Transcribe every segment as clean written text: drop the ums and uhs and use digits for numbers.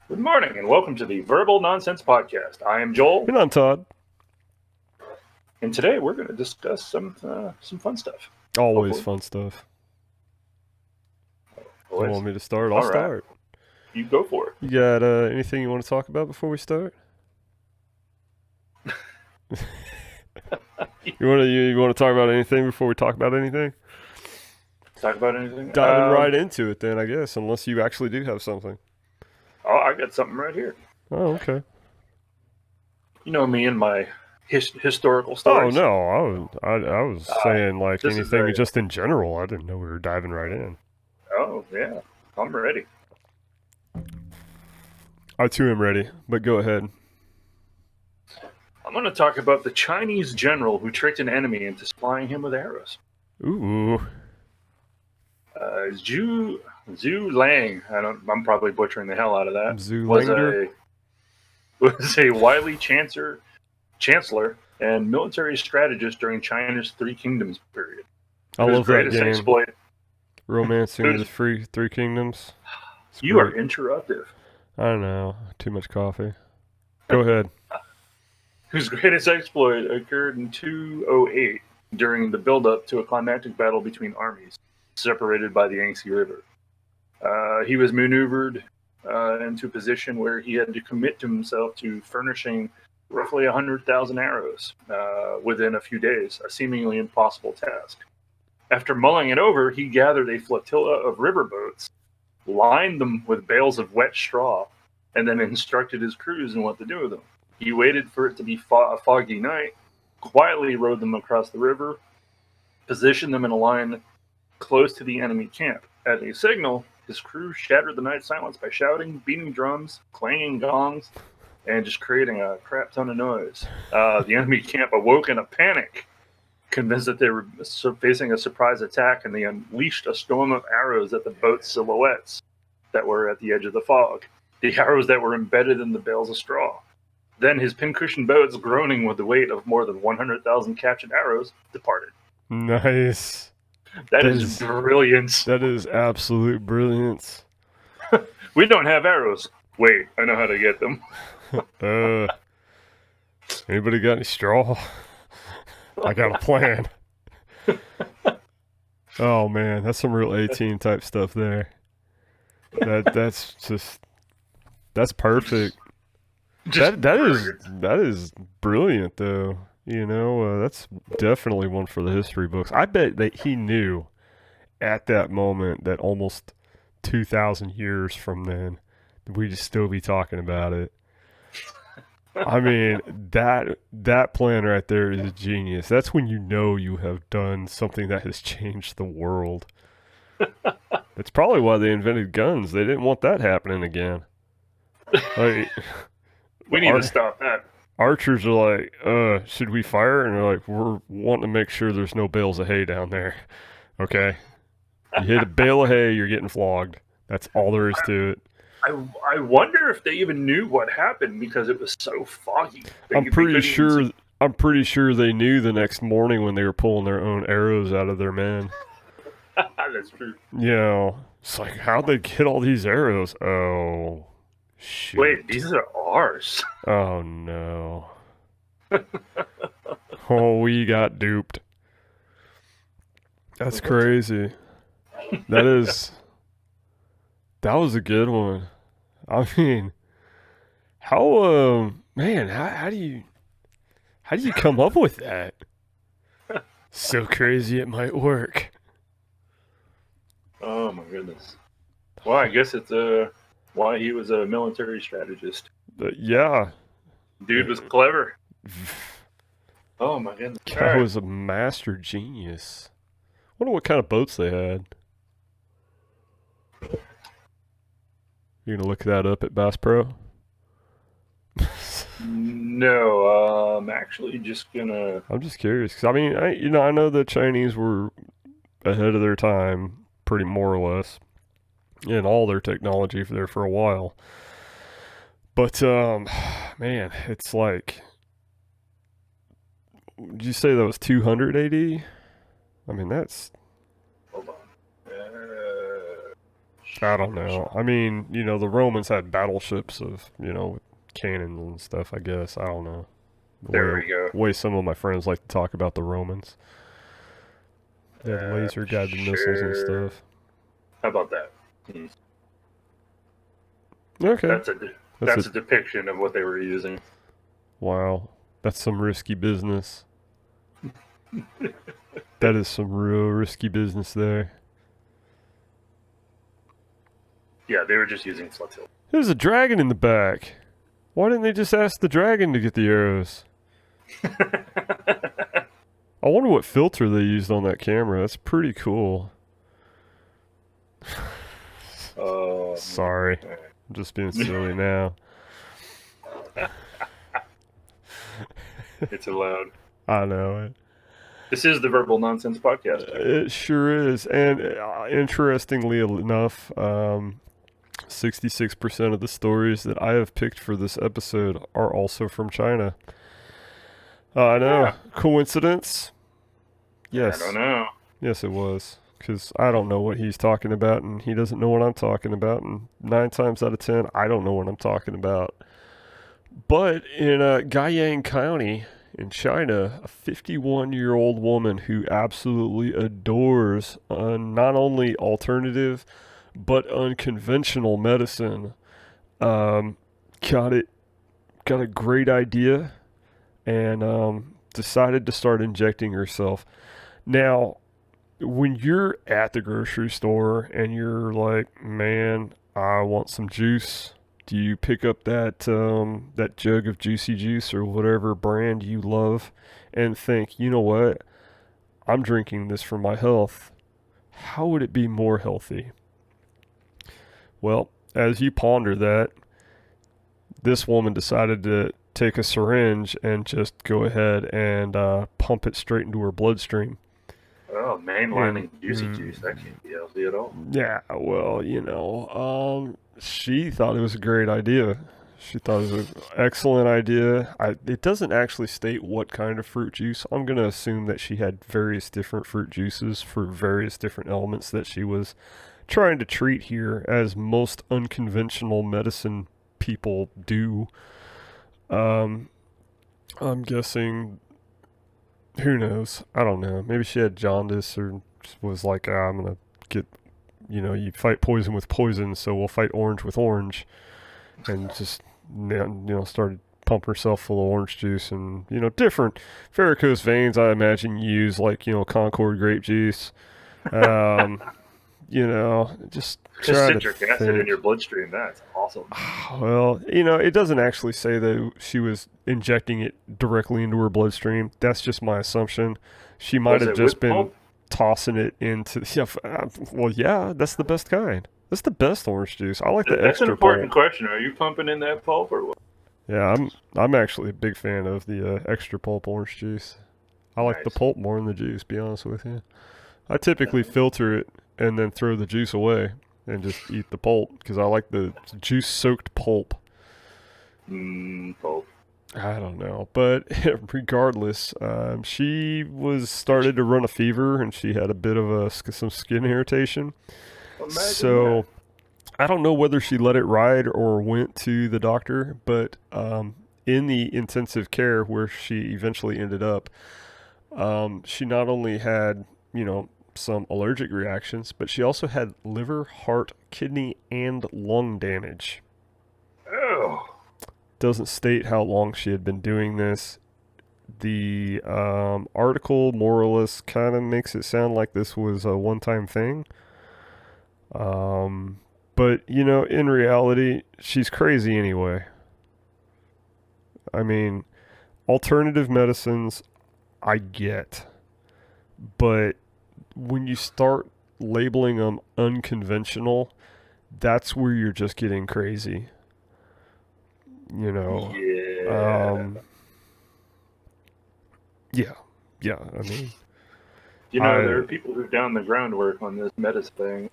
Good morning and welcome to the Verbal Nonsense Podcast. I am Joel, And I'm Todd. and today we're going to discuss some fun stuff. Always Hopefully. fun stuff. You Always. want me to start? I'll All right. start. You go for it. You got anything you want to talk about before we start? You want to talk about anything before we talk about anything? Talk about anything? Diving right into it then, I guess, unless you actually do have something. Oh, I got something right here. Oh, okay. You know me and my historical Oh stories. no, I was saying like this is anything a- just in general. I didn't know we were diving right in. Oh, yeah. I'm ready. I too am ready, but go ahead. I'm going to talk about the Chinese general who tricked an enemy into supplying him with arrows. Ooh. Zhu Lang, I'm probably butchering the hell out of that, Zoolander? was a wily chancellor and military strategist during China's Three Kingdoms period. I Whose love that greatest game. exploit. Romancing the Three Kingdoms. It's You great. are interruptive. I don't know. Too much coffee. Go ahead. Whose greatest exploit occurred in 208 during the build-up to a climactic battle between armies separated by the Yangtze River. He was maneuvered into a position where he had to commit to himself to furnishing roughly 100,000 arrows within a few days, a seemingly impossible task. After mulling it over, he gathered a flotilla of riverboats, lined them with bales of wet straw, and then instructed his crews in what to do with them. He waited for it to be a foggy night, quietly rowed them across the river, positioned them in a line close to the enemy camp. At a signal, his crew shattered the night silence by shouting, beating drums, clanging gongs, and just creating a crap ton of noise. The enemy camp awoke in a panic, convinced that they were facing a surprise attack, and they unleashed a storm of arrows at the boat's silhouettes that were at the edge of the fog, the arrows that were embedded in the bales of straw. Then his pincushion boats, groaning with the weight of more than 100,000 captured arrows, departed. Nice. That is brilliant. That is absolute brilliance. We don't have arrows. Wait, I know how to get them. Anybody got any straw? I got a plan. Oh man, that's some real A-Team type stuff there. That's perfect. That is brilliant though. You know, that's definitely one for the history books. I bet that he knew at that moment that almost 2,000 years from then, we'd still be talking about it. I mean, that plan right there is genius. That's when you know you have done something that has changed the world. That's probably why they invented guns. They didn't want that happening again. Like, we need to stop that. Archers are like, should we fire? And they're like, we're wanting to make sure there's no bales of hay down there. Okay? You hit a bale of hay, you're getting flogged. That's all there is to it. I wonder if they even knew what happened because it was so foggy. I'm pretty sure they knew the next morning when they were pulling their own arrows out of their men. That's true. You know, it's like, how'd they get all these arrows? Oh, shit. Wait, these are ours. Oh, no. Oh, we got duped. That's crazy. That was a good one. I mean, how do you come up with that? So crazy it might work. Oh my goodness. Well, I guess it's why he was a military strategist. Yeah. Dude was clever. Oh my goodness. Guy was a master genius. Wonder what kind of boats they had. You gonna look that up at Bass Pro? No, I'm actually just gonna. I'm just curious because I mean, I know the Chinese were ahead of their time, pretty more or less, in all their technology there for a while. But man, it's like, did you say that was 200 AD? I mean, that's. Hold on. I don't know. I mean, the Romans had battleships with cannons and stuff, I guess. I don't know. There we go. Way some of my friends like to talk about the Romans. They had laser guided missiles and stuff. How about that? Okay. That's a depiction of what they were using. Wow. That's some risky business. That is some real risky business there. Yeah, they were just using flotilla. There's a dragon in the back. Why didn't they just ask the dragon to get the arrows? I wonder what filter they used on that camera. That's pretty cool. Sorry. I'm just being silly now. It's allowed. I know it. This is the Verbal Nonsense Podcast. It sure is. And interestingly enough, 66% of the stories that I have picked for this episode are also from China. I know. Yeah. Coincidence? Yes. I don't know. Yes, it was. Because I don't know what he's talking about, and he doesn't know what I'm talking about. And 9 times out of 10, I don't know what I'm talking about. But in Guiyang County in China, a 51-year-old woman who absolutely adores not only alternative but unconventional medicine got a great idea and decided to start injecting herself. Now, when you're at the grocery store and you're like, man, I want some juice, do you pick up that jug of juicy juice or whatever brand you love and think, you know what, I'm drinking this for my health. How would it be more healthy? Well, as you ponder that, this woman decided to take a syringe and just go ahead and pump it straight into her bloodstream. Oh, mainlining juicy juice, that can't be healthy at all. Yeah, well, she thought it was a great idea. She thought it was an excellent idea. It doesn't actually state what kind of fruit juice. I'm going to assume that she had various different fruit juices for various different elements that she was trying to treat here, as most unconventional medicine people do. I'm guessing, who knows? I don't know. Maybe she had jaundice or was like, I'm going to get, you fight poison with poison, so we'll fight orange with orange. And just, started pumping herself full of orange juice and, different varicose veins, I imagine, use like, Concord grape juice. Just citric acid in your bloodstream. That's awesome. Well, it doesn't actually say that she was injecting it directly into her bloodstream. That's just my assumption. She might have just been tossing it into. Yeah, that's the best kind. That's the best orange juice. I like the extra pulp. That's an important question. Are you pumping in that pulp or what? Yeah, I'm actually a big fan of the extra pulp orange juice. I like the pulp more than the juice, be honest with you. I typically filter it and then throw the juice away and just eat the pulp because I like the juice-soaked pulp. Pulp. I don't know, but regardless, she started to run a fever and she had a bit of some skin irritation. Imagine so that. I don't know whether she let it ride or went to the doctor, but in the intensive care where she eventually ended up, she not only had, some allergic reactions, but she also had liver, heart, kidney, and lung damage. Oh. Doesn't state how long she had been doing this. The article more or less kind of makes it sound like this was a one-time thing. But, in reality, she's crazy anyway. I mean, alternative medicines, I get. But when you start labeling them unconventional, that's where you're just getting crazy. Yeah. Yeah, I mean. There are people who've done the groundwork on this medicine thing.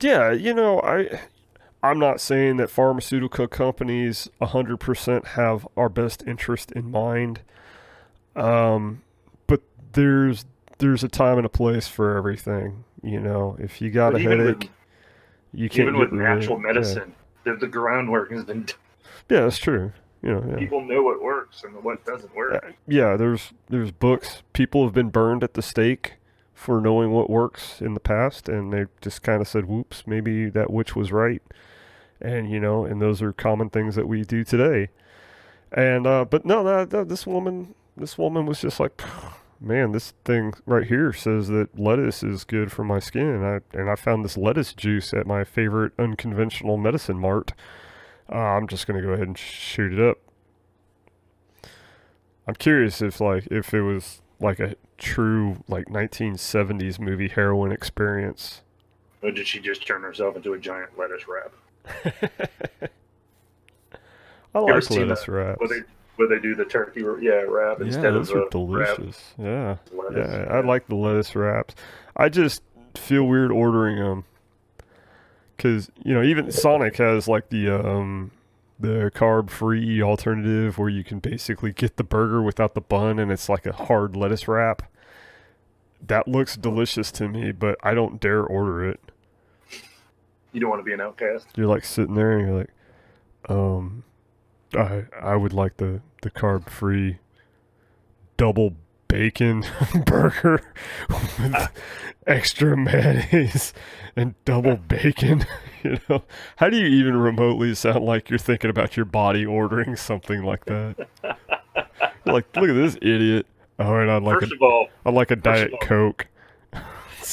Yeah, I'm not saying that pharmaceutical companies 100% have our best interest in mind. But there's a time and a place for everything. If you got a headache, You can't Even with get rid of natural it. medicine, the groundwork has been done. Yeah, that's true. You know, yeah. People know what works and what doesn't work. Yeah, there's books. People have been burned at the stake for knowing what works in the past, and they just kind of said, "Whoops, maybe that witch was right." And and those are common things that we do today. And but no, this woman was just like, man, this thing right here says that lettuce is good for my skin. I found this lettuce juice at my favorite unconventional medicine mart. I'm just gonna go ahead and shoot it up. I'm curious if it was like a true 1970s movie heroin experience. Or did she just turn herself into a giant lettuce wrap? I like lettuce wraps. Where they do the turkey wrap instead of those are delicious. Wrap. Yeah, I like the lettuce wraps. I just feel weird ordering them because even Sonic has like the carb-free alternative where you can basically get the burger without the bun and it's like a hard lettuce wrap. That looks delicious to me, but I don't dare order it. You don't want to be an outcast? You're like sitting there and you're like, I would like the carb-free double bacon burger with extra mayonnaise and double bacon. How do you even remotely sound like you're thinking about your body ordering something like that? You're like, look at this idiot. All right, I'd like a Diet Coke.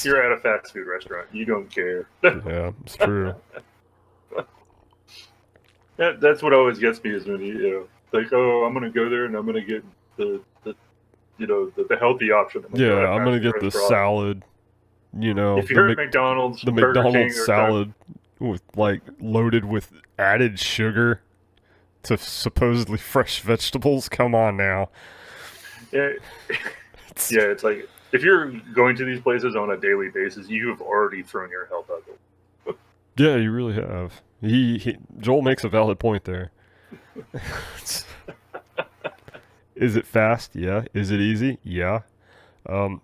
You're at a fast food restaurant. You don't care. Yeah, it's true. That's what always gets me is when like, oh, I'm gonna go there and I'm gonna get the healthy option. I'm gonna get the salad. If you're at McDonald's, the McDonald's salad with loaded with added sugar to supposedly fresh vegetables. Come on now. Yeah, it's like if you're going to these places on a daily basis, you have already thrown your health out the window. Yeah, you really have. Joel makes a valid point there. Is it fast? Yeah. Is it easy? Yeah.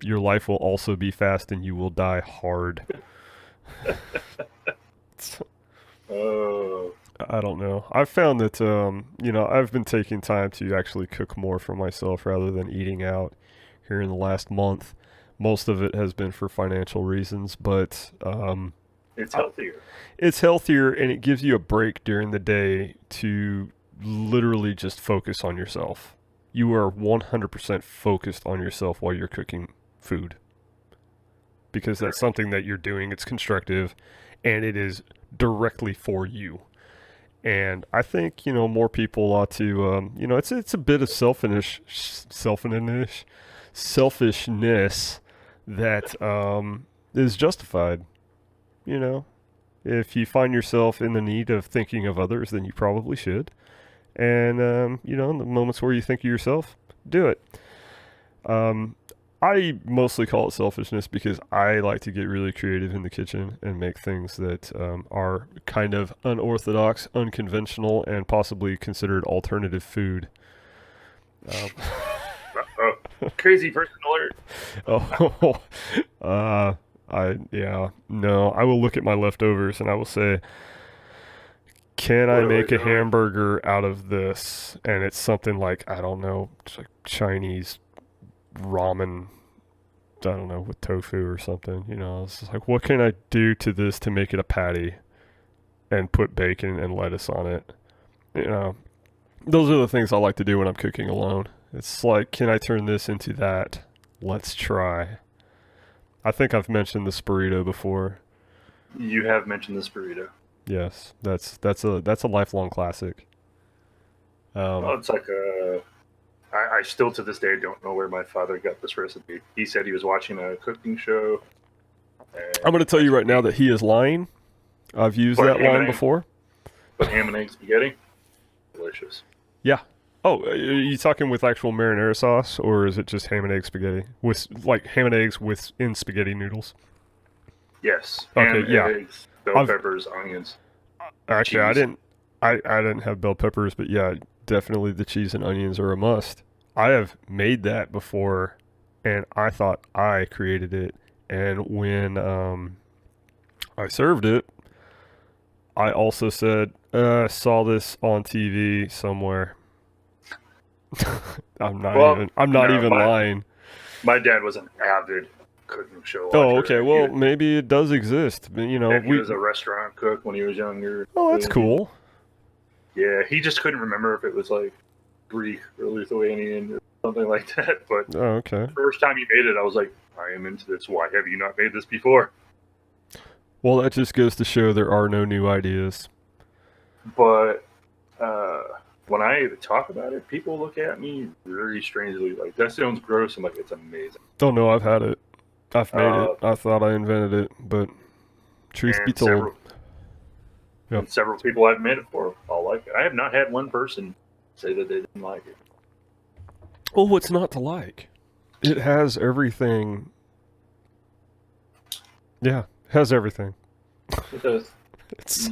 Your life will also be fast and you will die hard. Oh. I don't know. I've found that, I've been taking time to actually cook more for myself rather than eating out here in the last month. Most of it has been for financial reasons, but it's healthier. It's healthier, and it gives you a break during the day to literally just focus on yourself. You are 100% focused on yourself while you're cooking food. Because that's something that you're doing. It's constructive, and it is directly for you. And I think, more people ought to, it's a bit of selfishness that is justified. If you find yourself in the need of thinking of others, then you probably should. And, in the moments where you think of yourself, do it. I mostly call it selfishness because I like to get really creative in the kitchen and make things that are kind of unorthodox, unconventional, and possibly considered alternative food. Crazy person alert. I will look at my leftovers and I will say, can I make a hamburger out of this? And it's something like, I don't know, it's like Chinese ramen, I don't know, with tofu or something. It's just like, what can I do to this to make it a patty and put bacon and lettuce on it? Those are the things I like to do when I'm cooking alone. It's like, can I turn this into that? Let's try. I think I've mentioned the Spirito before. You have mentioned the Spirito. Yes, that's a lifelong classic. It's like I still to this day don't know where my father got this recipe. He said he was watching a cooking show. I'm going to tell you right now that he is lying. I've used that line before. But ham and egg spaghetti, delicious. Yeah. Oh, are you talking with actual marinara sauce, or is it just ham and egg spaghetti with ham and eggs in spaghetti noodles? Yes. Okay. Ham, eggs, bell peppers, onions. Actually, cheese. I didn't have bell peppers, but yeah, definitely the cheese and onions are a must. I have made that before, and I thought I created it. And when I served it, I also said, I saw this on TV somewhere. I'm not even lying. My dad was an avid cooking show watcher. Oh, okay. Well, maybe it does exist. You know, he was a restaurant cook when he was younger. Oh, that's cool. Yeah, he just couldn't remember if it was like Greek or Lithuanian or something like that. But okay. The first time he made it, I was like, I am into this. Why have you not made this before? Well, that just goes to show there are no new ideas. But when I talk about it, people look at me very strangely. Like, that sounds gross. I'm like, it's amazing. Oh, no, I've had it. I've made it. I thought I invented it, but truth be told. Several people I've made it for all like it. I have not had one person say that they didn't like it. Well, what's not to like? It has everything. Yeah, it has everything. It does. It's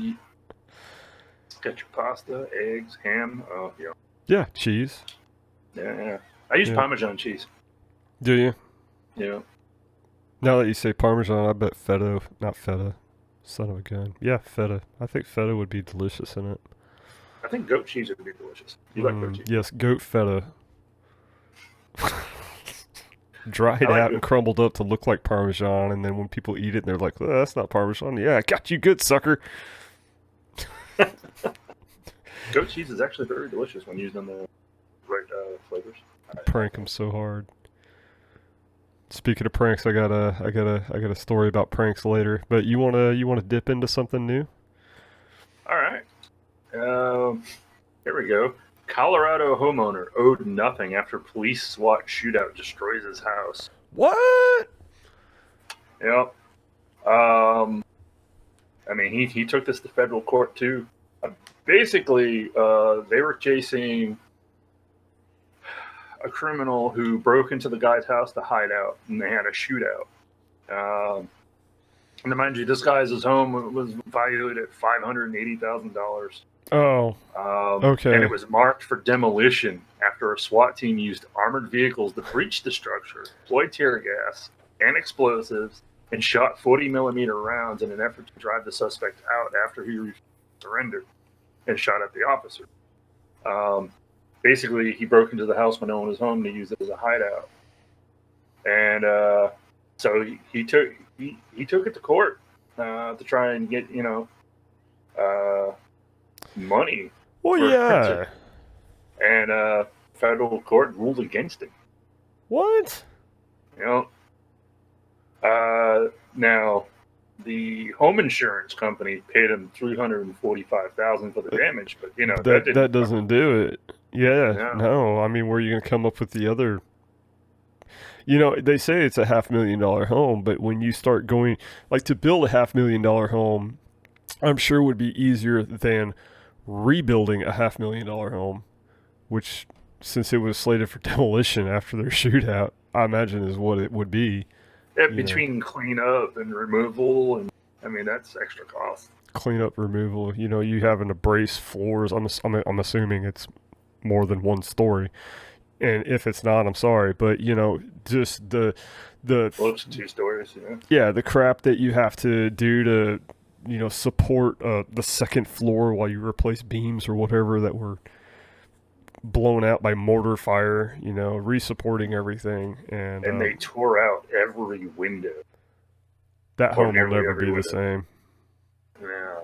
got your pasta, eggs, ham. Oh, yeah. Yeah, cheese. Yeah. I use Parmesan cheese. Do you? Yeah. Now that you say Parmesan, I bet feta, not feta. Son of a gun. Yeah, feta. I think feta would be delicious in it. I think goat cheese would be delicious. You like goat cheese? Yes, goat feta. Dried out and crumbled up to look like Parmesan, and then when people eat it, they're like, oh, that's not Parmesan. Yeah, I got you good, sucker. Goat cheese is actually very delicious when used in the right flavors. Prank them so hard. Speaking of pranks, I got a story about pranks later. But you wanna dip into something new? All right. Here we go. Colorado homeowner owed nothing after police SWAT shootout destroys his house. What? Yep. I mean, he took this to federal court too. Basically, they were chasing a criminal who broke into the guy's house to hide out, and they had a shootout. And mind you, this guy's home was valued at $580,000. Oh, okay. And it was marked for demolition after a SWAT team used armored vehicles to breach the structure, deployed tear gas and explosives, and shot 40-millimeter rounds in an effort to drive the suspect out after he surrendered and shot at the officer. Basically, he broke into the house when no one was home to use it as a hideout. And so he took it to court to try and get, money. Well, yeah. And federal court ruled against him. What? Now, the home insurance company paid him $345,000 for the damage, but that doesn't do it. Yeah, no. I mean, where are you going to come up with the other? They say it's a $500,000 home, but when you start going, like, to build a $500,000 home, I'm sure would be easier than rebuilding a $500,000 home, which, since it was slated for demolition after their shootout, I imagine is what it would be. Yeah, between cleanup and removal, and I mean, that's extra cost. Cleanup, removal, you having to brace floors. I'm assuming it's more than one story. And if it's not, I'm sorry, but just the it's 2 stories, yeah, the crap that you have to do to support the second floor while you replace beams or whatever that were blown out by mortar fire, resupporting everything, and they tore out every window. That home will never be the same.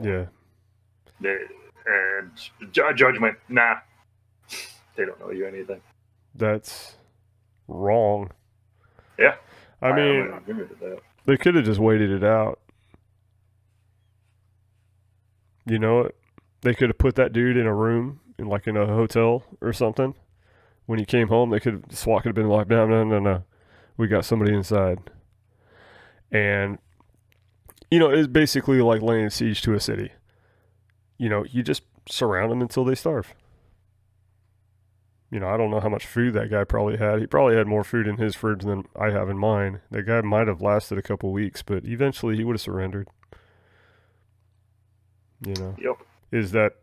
Yeah. And judgment, nah, they don't owe you anything. That's wrong. Yeah. I mean, they could have just waited it out. They could have put that dude in a room, in a hotel or something. When he came home, SWAT could have been like, no. We got somebody inside. And, it's basically like laying siege to a city. You just surround them until they starve. I don't know how much food that guy probably had. He probably had more food in his fridge than I have in mine. That guy might have lasted a couple weeks, but eventually he would have surrendered. Yep. Is that,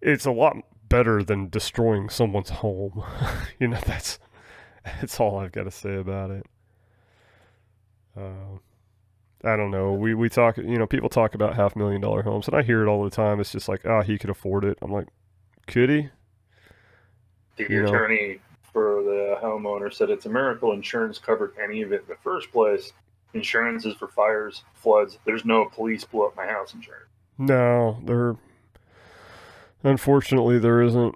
it's a lot better than destroying someone's home. That's all I've got to say about it. I don't know. We talk, people talk about $500,000 homes, and I hear it all the time. It's just like, he could afford it. I'm like, could he? The attorney for the homeowner said it's a miracle insurance covered any of it in the first place. Insurance is for fires, floods. There's no police blew up my house insurance. No, unfortunately, there isn't.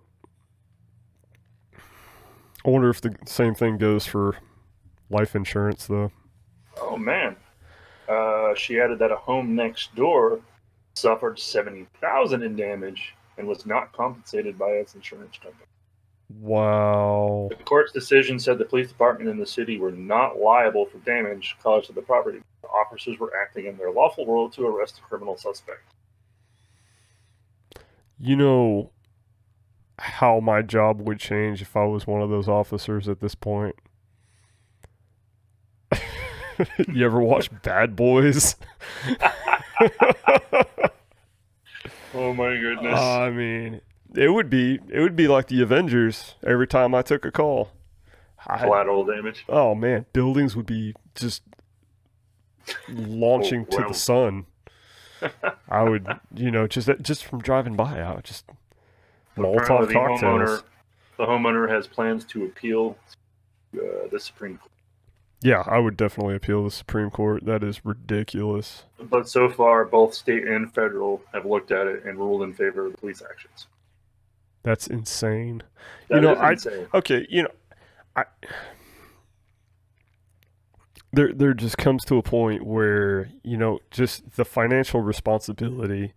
I wonder if the same thing goes for life insurance, though. Oh, man. She added that a home next door suffered $70,000 in damage and was not compensated by its insurance company. Wow. The court's decision said the police department and the city were not liable for damage caused to the property. The officers were acting in their lawful role to arrest a criminal suspect. You know how my job would change if I was one of those officers at this point? You ever watch Bad Boys? Oh my goodness. I mean, it would be like the Avengers every time I took a call. Collateral damage. Oh man, buildings would be just launching to the sun. I would, just from driving by, I would just Molotov cocktails. The homeowner has plans to appeal the Supreme Court. Yeah, I would definitely appeal the Supreme Court. That is ridiculous. But so far, both state and federal have looked at it and ruled in favor of the police actions. That's insane. That is insane. Okay, there just comes to a point where, just the financial responsibility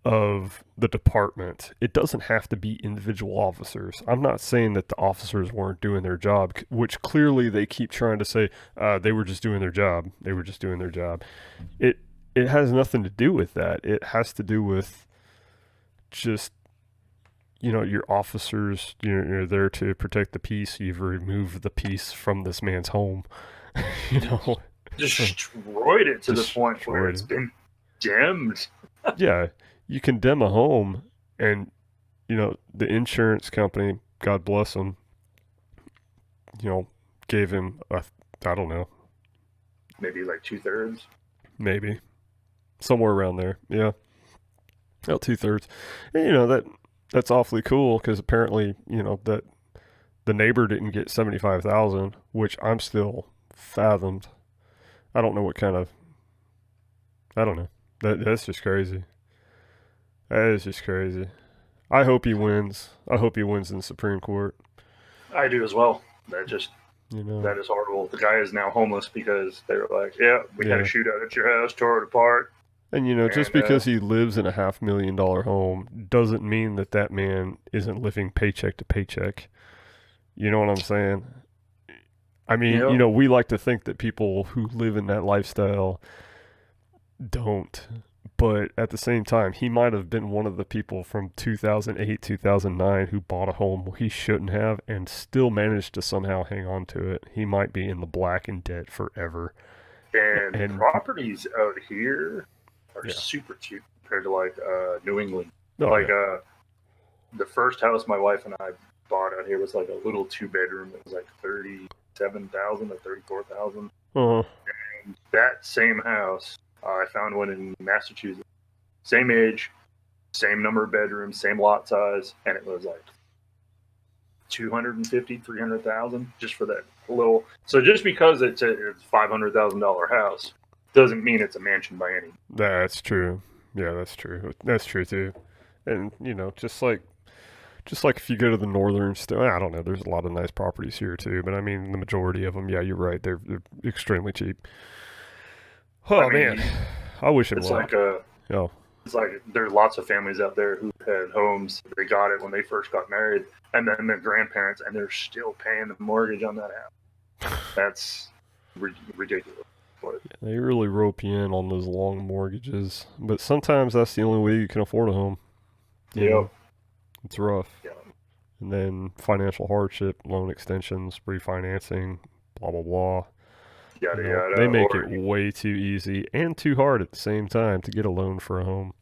of the department, it doesn't have to be individual officers. I'm not saying that the officers weren't doing their job, which clearly they keep trying to say they were just doing their job. They were just doing their job. It has nothing to do with that. It has to do with just, your officers, you're there to protect the peace. You've removed the peace from this man's home. Destroyed it to the point where it's been condemned. Yeah. You condemn a home, and the insurance company, God bless them, gave him I don't know, maybe like 2/3, maybe somewhere around there. Yeah, about 2/3. And, that's awfully cool because apparently that the neighbor didn't get 75,000, which I'm still fathomed. I don't know what kind of. I don't know. That's just crazy. That is just crazy. I hope he wins. I hope he wins in the Supreme Court. I do as well. That just, that is horrible. The guy is now homeless because they were like, we had a shootout at your house, tore it apart. And, just because he lives in a $500,000 home doesn't mean that man isn't living paycheck to paycheck. You know what I'm saying? I mean, we like to think that people who live in that lifestyle don't. But at the same time, he might have been one of the people from 2008, 2009 who bought a home he shouldn't have and still managed to somehow hang on to it. He might be in the black and debt forever. And properties out here are super cheap compared to like New England. The first house my wife and I bought out here was like a little 2-bedroom. It was like $37,000 or $34,000. And that same house, I found one in Massachusetts. Same age, same number of bedrooms, same lot size, and it was like $250,000, $300,000 just for that little. So just because it's a $500,000 house doesn't mean it's a mansion by any. That's true. Yeah, that's true. That's true too. And just like if you go to the northern state, I don't know. There's a lot of nice properties here too, but I mean the majority of them. Yeah, you're right. They're extremely cheap. Oh man, I wish it was. It's like there's lots of families out there who had homes. They got it when they first got married, and then their grandparents, and they're still paying the mortgage on that house. That's ridiculous. But they really rope you in on those long mortgages, but sometimes that's the only way you can afford a home. It's rough. Yeah. And then financial hardship, loan extensions, refinancing, blah blah blah. They make it way too easy and too hard at the same time to get a loan for a home.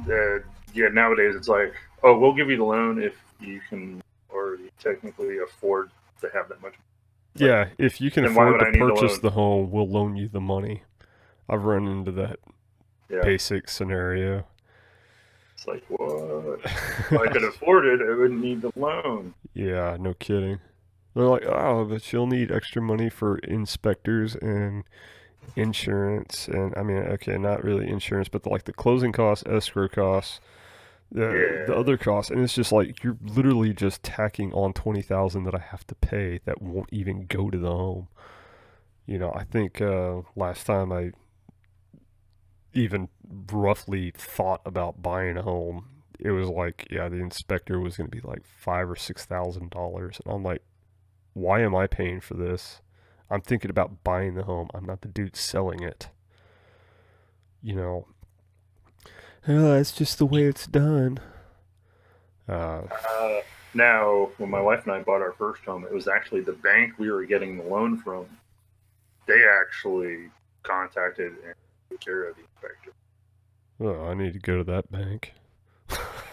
Nowadays it's like, we'll give you the loan if you can already technically afford to have that much. If you can afford to purchase the home, we'll loan you the money. I've run into that basic scenario. It's like, what? If I could afford it, I wouldn't need the loan. Yeah, no kidding. They're like, oh, but you'll need extra money for inspectors and insurance. And I mean, okay, not really insurance, but like the closing costs, escrow costs, the other costs. And it's just like, you're literally just tacking on $20,000 that I have to pay that won't even go to the home. You know, I think last time I even roughly thought about buying a home, it was like, yeah, the inspector was going to be like $5,000 or $6,000, and I'm like, why am I paying for this? I'm thinking about buying the home. I'm not the dude selling it. You know, oh, that's just the way it's done. Now, when my wife and I bought our first home, it was actually the bank we were getting the loan from. They actually contacted and took care of the inspector. Oh, I need to go to that bank.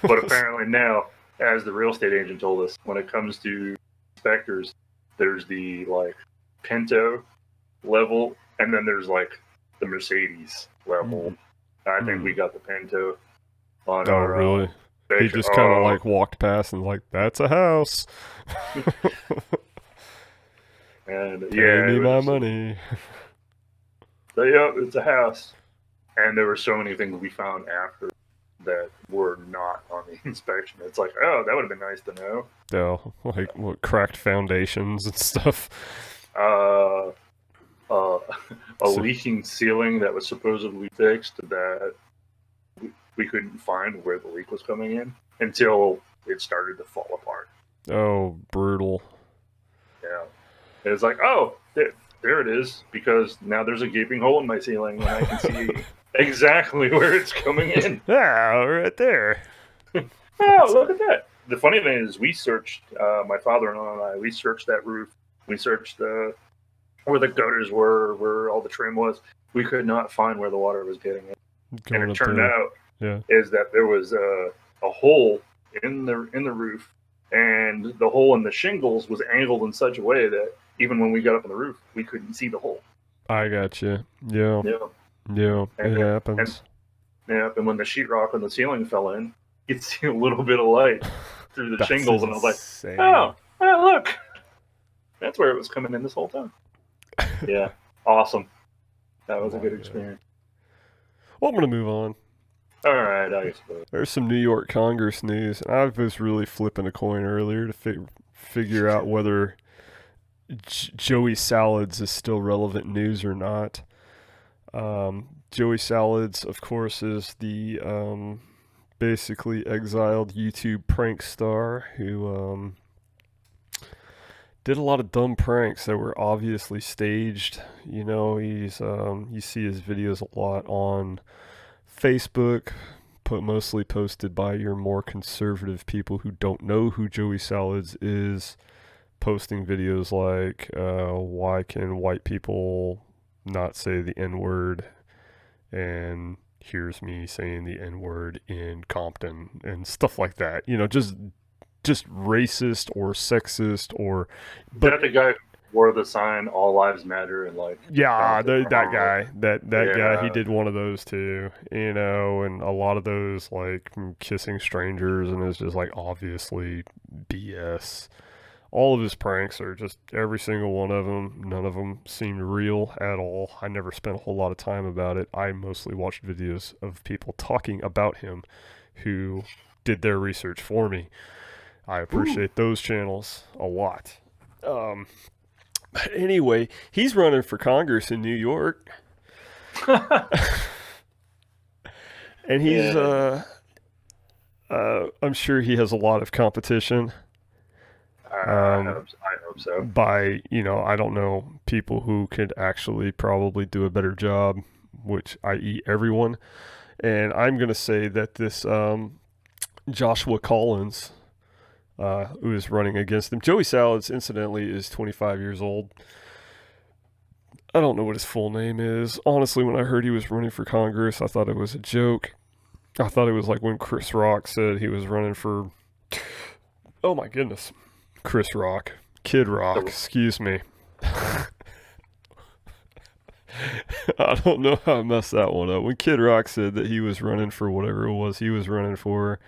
But apparently now, as the real estate agent told us, when it comes to inspectors, there's the like Pinto level, and then there's like the Mercedes level. I think we got the Pinto on our really? He just kind of like walked past and like, that's a house. And Pay me my money. So, yeah, it's a house. And there were so many things we found after that were not on the inspection. It's like, oh, that would have been nice to know. Yeah, like what, cracked foundations and stuff. A leaking ceiling that was supposedly fixed that we couldn't find where the leak was coming in until it started to fall apart. Oh, brutal. Yeah. And it's like, oh, there it is, because now there's a gaping hole in my ceiling and I can see exactly where it's coming in. Ah, right there. Oh, look at that. The funny thing is we searched, my father-in-law and I, we searched that roof. We searched where the gutters were, where all the trim was. We could not find where the water was getting in. And it turned out is that there was a hole in the roof, and the hole in the shingles was angled in such a way that even when we got up on the roof, we couldn't see the hole. I got you. Yeah. It happens. And when the sheetrock on the ceiling fell in, you could see a little bit of light through the shingles, and I was like, oh, look, that's where it was coming in this whole time. Yeah, awesome. That was a good experience. Well, I'm going to move on. All right, I suppose. There's some New York Congress news. I was really flipping a coin earlier to figure out whether Joey Salads is still relevant news or not. Joey Salads, of course, is the basically exiled YouTube prank star who did a lot of dumb pranks that were obviously staged. You know, he's you see his videos a lot on Facebook, mostly posted by your more conservative people who don't know who Joey Salads is, posting videos like, why can white people not say the N-word, and here's me saying the N-word in Compton, and stuff like that. You know, just racist or sexist or... But that the guy who wore the sign, All Lives Matter, and like... Yeah, that guy. That guy, he did one of those too, you know, and a lot of those, like, kissing strangers, and it's just, like, obviously BS. All of his pranks are just, every single one of them, none of them seemed real at all. I never spent a whole lot of time about it. I mostly watched videos of people talking about him who did their research for me. I appreciate those channels a lot. But anyway, he's running for Congress in New York. And he's, I'm sure he has a lot of competition. I hope so. By, you know, I don't know, people who could actually probably do a better job, which i.e. everyone. And I'm going to say that this Joshua Collins, who is running against him. Joey Salads, incidentally, is 25 years old. I don't know what his full name is. Honestly, when I heard he was running for Congress, I thought it was a joke. I thought it was like when Chris Rock said he was running for... Oh my goodness. Chris Rock. Kid Rock, excuse me. I don't know how I messed that one up. When Kid Rock said that he was running for whatever it was he was running for,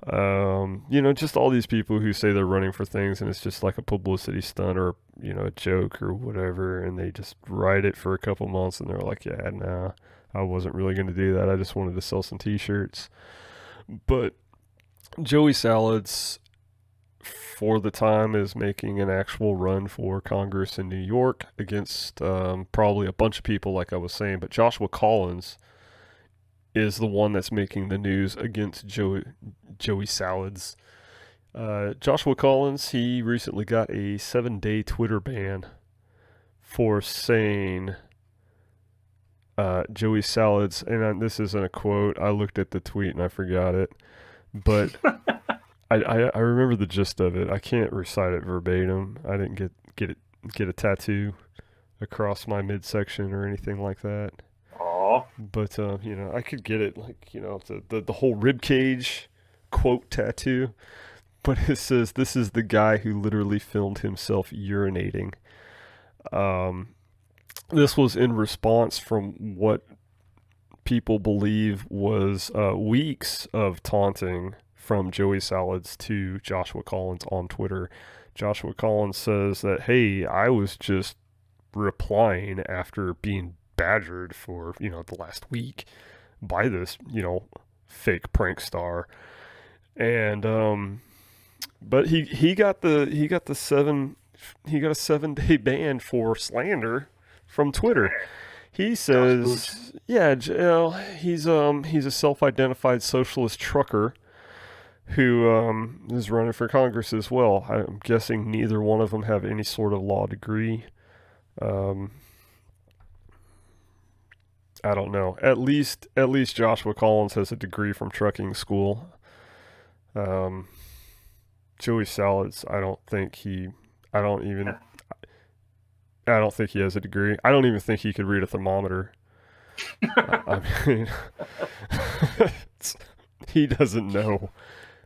just all these people who say they're running for things and it's just like a publicity stunt or, a joke or whatever, and they just write it for a couple months and they're like, yeah, nah, I wasn't really going to do that. I just wanted to sell some t-shirts. But Joey Salads, for the time, is making an actual run for Congress in New York against probably a bunch of people, like I was saying. But Joshua Collins is the one that's making the news against Joey Salads. Joshua Collins, he recently got a 7-day Twitter ban for saying Joey Salads, and this isn't a quote. I looked at the tweet and I forgot it, but I remember the gist of it. I can't recite it verbatim. I didn't get a tattoo across my midsection or anything like that. Aww. But I could get it, like, the whole rib cage quote tattoo. But it says, "This is the guy who literally filmed himself urinating." This was in response from what people believe was weeks of taunting from Joey Salads to Joshua Collins on Twitter. Joshua Collins says that, hey, I was just replying after being badgered for, the last week by this, fake prank star. And but he got a 7-day ban for slander from Twitter. He says, yeah, he's a self-identified socialist trucker who is running for Congress as well. I'm guessing neither one of them have any sort of law degree. I don't know. At least Joshua Collins has a degree from trucking school. Joey Salads, I don't think he has a degree. I don't even think he could read a thermometer. I mean, he doesn't know.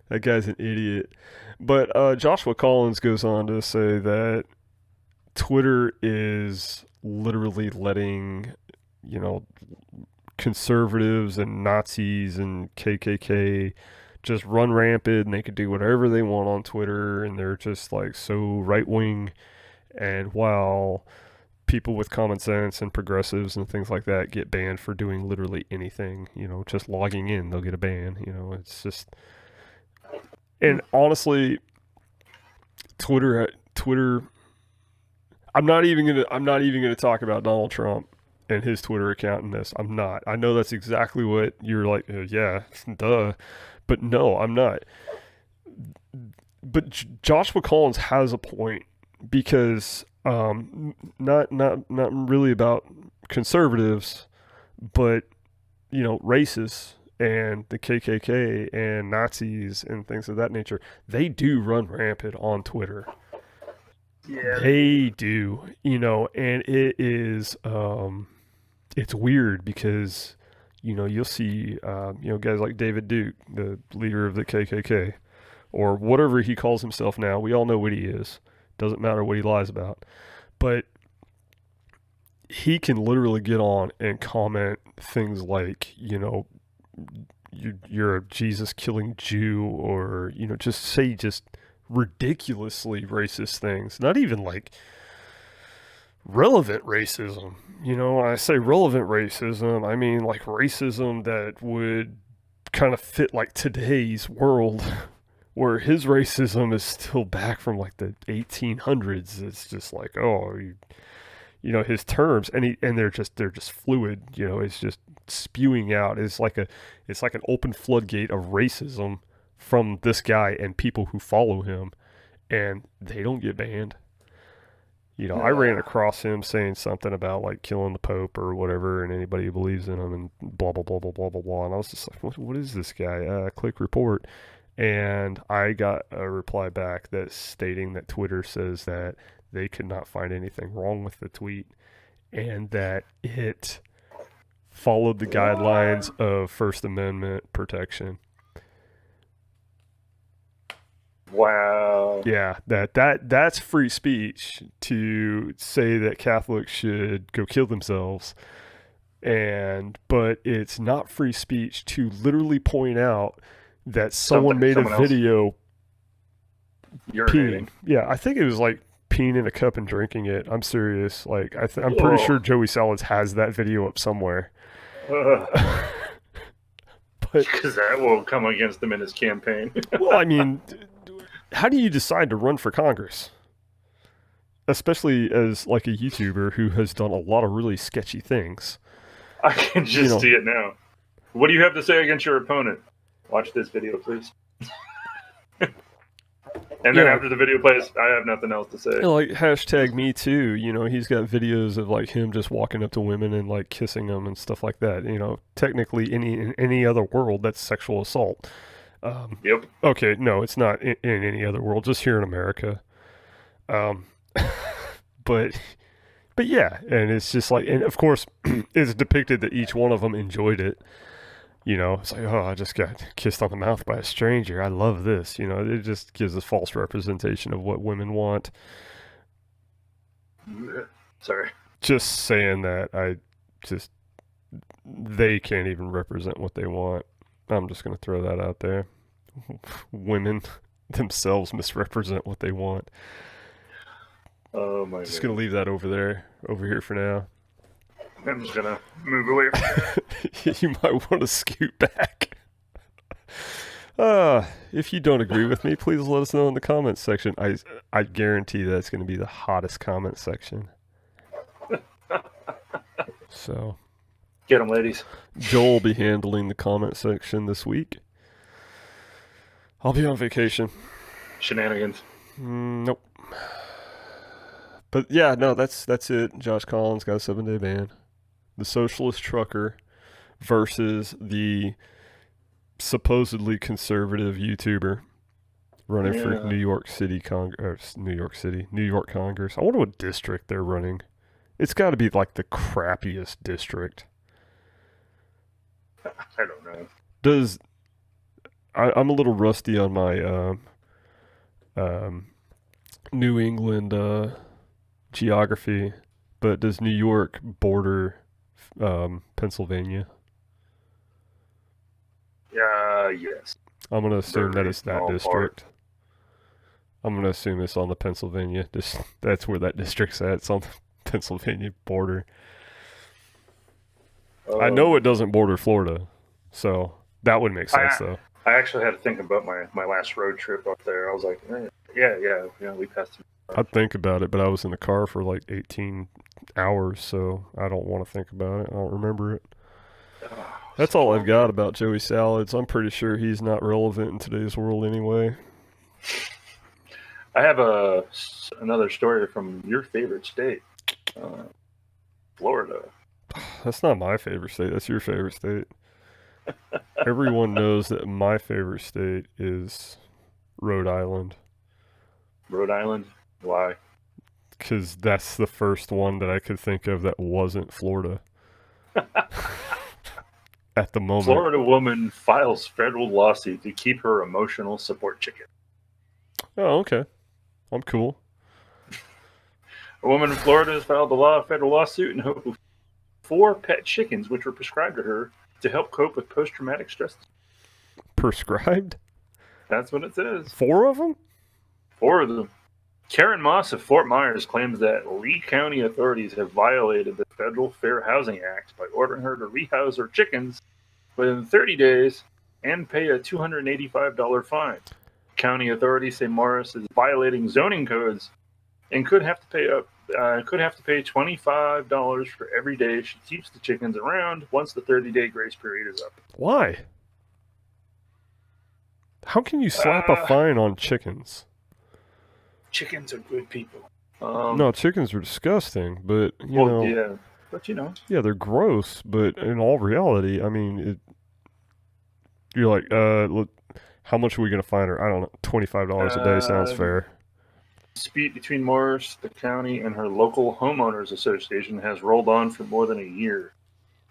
That guy's an idiot. But Joshua Collins goes on to say that Twitter is literally letting, conservatives and Nazis and KKK just run rampant, and they can do whatever they want on Twitter, and they're just like so right-wing. And while people with common sense and progressives and things like that get banned for doing literally anything, just logging in, they'll get a ban. It's just, and honestly, Twitter. I'm not even gonna talk about Donald Trump and his Twitter account in this. I'm not. I know that's exactly what you're like. Yeah, duh. But no, I'm not. But Joshua Collins has a point, because not really about conservatives, but racists and the KKK and Nazis and things of that nature. They do run rampant on Twitter. Yeah, they do. And it is it's weird because you'll see guys like David Duke, the leader of the KKK, or whatever he calls himself now. We all know what he is. Doesn't matter what he lies about. But he can literally get on and comment things like, you're a Jesus-killing Jew, or, just say ridiculously racist things. Not even like relevant racism. When I say relevant racism, I mean like racism that would kind of fit like today's world, where his racism is still back from like the 1800s. It's just like, his terms, and they're just fluid. It's just spewing out. It's like an open floodgate of racism from this guy and people who follow him, and they don't get banned. I ran across him saying something about like killing the Pope or whatever, and anybody who believes in him, and blah blah blah blah blah blah blah. And I was just like, what is this guy? Click report. And I got a reply back that's stating that Twitter says that they could not find anything wrong with the tweet, and that it followed the guidelines of First Amendment protection. Wow. Yeah, that's free speech to say that Catholics should go kill themselves. but it's not free speech to literally point out that someone made a video urinating. peeing. Yeah, I think it was like peeing in a cup and drinking it. I'm serious. Like I'm pretty sure Joey Salads has that video up somewhere. Because that will come against him in his campaign. Well, I mean, how do you decide to run for Congress? Especially as like a YouTuber who has done a lot of really sketchy things. I can just see it now. What do you have to say against your opponent? Watch this video, please. And then after the video plays, I have nothing else to say. Like hashtag me too. He's got videos of like him just walking up to women and like kissing them and stuff like that. Technically, in any other world, that's sexual assault. Yep. Okay, no, it's not in any other world. Just here in America. But yeah, and it's just like, and of course, it's depicted that each one of them enjoyed it. It's like, oh, I just got kissed on the mouth by a stranger. I love this. It just gives a false representation of what women want. Sorry. Just saying that, they can't even represent what they want. I'm just going to throw that out there. Women themselves misrepresent what they want. Oh my God. Just going to leave that over here for now. I'm just going to move away. You might want to scoot back. If you don't agree with me, please let us know in the comments section. I guarantee that's going to be the hottest comment section. So, get them, ladies. Joel will be handling the comment section this week. I'll be on vacation. Shenanigans. Nope. But yeah, no, that's it. Josh Collins got a 7-day ban. The socialist trucker versus the supposedly conservative YouTuber running for New York Congress. I wonder what district they're running. It's got to be like the crappiest district. I don't know. I'm a little rusty on my New England geography, but does New York border Pennsylvania? Yes. I'm going to assume that it's that district. I'm going to assume it's on the Pennsylvania. That's where that district's at. It's on the Pennsylvania border. I know it doesn't border Florida, so that would make sense, though. I actually had to think about my last road trip up there. I was like, yeah, we passed through. I'd think about it, but I was in the car for like 18 hours, so I don't want to think about it. I don't remember it. That's all I've got about Joey Salads. I'm pretty sure he's not relevant in today's world anyway. I have another story from your favorite state, Florida. That's not my favorite state. That's your favorite state. Everyone knows that my favorite state is Rhode Island. Rhode Island? Why? Because that's the first one that I could think of that wasn't Florida. At the moment. Florida woman files federal lawsuit to keep her emotional support chicken. Oh, okay. I'm cool. A woman in Florida has filed a federal lawsuit in hope of 4 pet chickens which were prescribed to her to help cope with post-traumatic stress. Prescribed? That's what it says. 4 of them? 4 of them. Karen Moss of Fort Myers claims that Lee County authorities have violated the Federal Fair Housing Act by ordering her to rehouse her chickens within 30 days and pay a $285 fine. County authorities say Morris is violating zoning codes and could have to pay $25 for every day she keeps the chickens around once the 30-day grace period is up. Why? How can you slap a fine on chickens? Chickens are good people. No, chickens are disgusting, but yeah, but yeah, they're gross. But in all reality, I mean, you're like, look, how much are we gonna fine her? I don't know, $25 a day sounds fair. Dispute between Morris, the county, and her local homeowners association has rolled on for more than a year.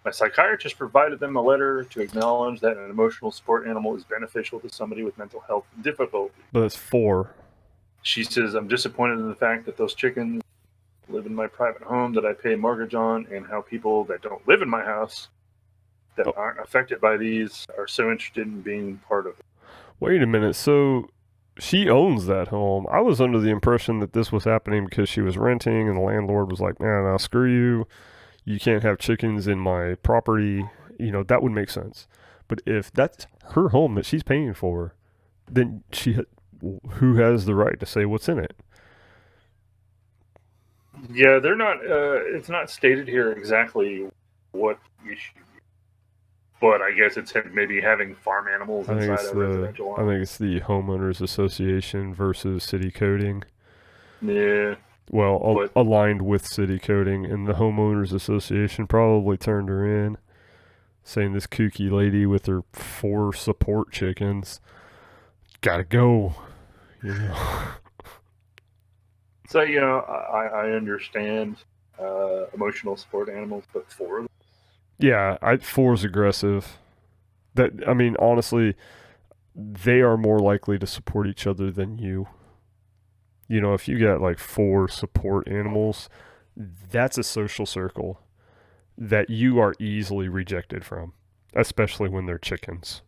My psychiatrist provided them a letter to acknowledge that an emotional support animal is beneficial to somebody with mental health difficulty. But it's 4. She says, I'm disappointed in the fact that those chickens live in my private home that I pay mortgage on, and how people that don't live in my house that aren't affected by these are so interested in being part of it. Wait a minute. So she owns that home. I was under the impression that this was happening because she was renting and the landlord was like, man, now screw you. You can't have chickens in my property. You know, that would make sense. But if that's her home that she's paying for, then who has the right to say what's in it? Yeah, they're not. It's not stated here exactly what issue, but I guess it's maybe having farm animals inside a residential home. I think it's the homeowners association versus city coding. Yeah. Well, aligned with city coding, and the homeowners association probably turned her in, saying this kooky lady with her 4 support chickens gotta go. You know. So, you know, I understand emotional support animals, but 4 of them? Yeah, 4 is aggressive. I mean, honestly, they are more likely to support each other than you. You know, if you got like 4 support animals, that's a social circle that you are easily rejected from, especially when they're chickens.